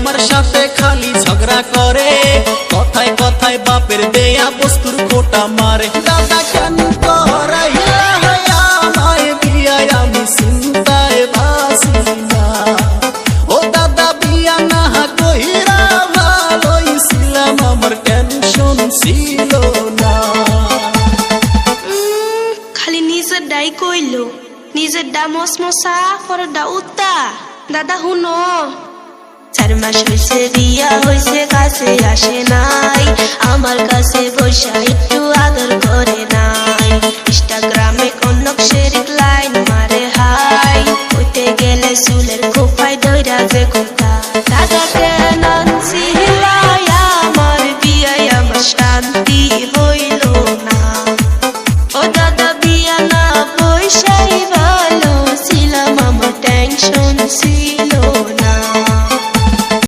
আমার সাথে খালি ঝগড়া করে, কথায় কথায় বাপের দেয়া বস্তুর খোটা মারে। দাদা কেন করাইলা আমায় বিয়া, আমি চিন্তায় বাঁচি না। ও দাদা বিয়া না কইরা ভালোই ছিলাম, আমার টেনশন ছিল না। খালি নিজের ডাই কইলো, নিজের ডা মসমসা পর ডা উত্তা। দাদা হুনো, 4 মাস হইছে বিয়া হইছে, কাছে আসে নাই, আমার কাছে বৈশা একটু আদর করে নাই। ইনস্টাগ্রামে কনক শেরিক লাইন মারে হাই, হইতে গেলে চুলের খোপায় ধইরা যে কথা। দাদা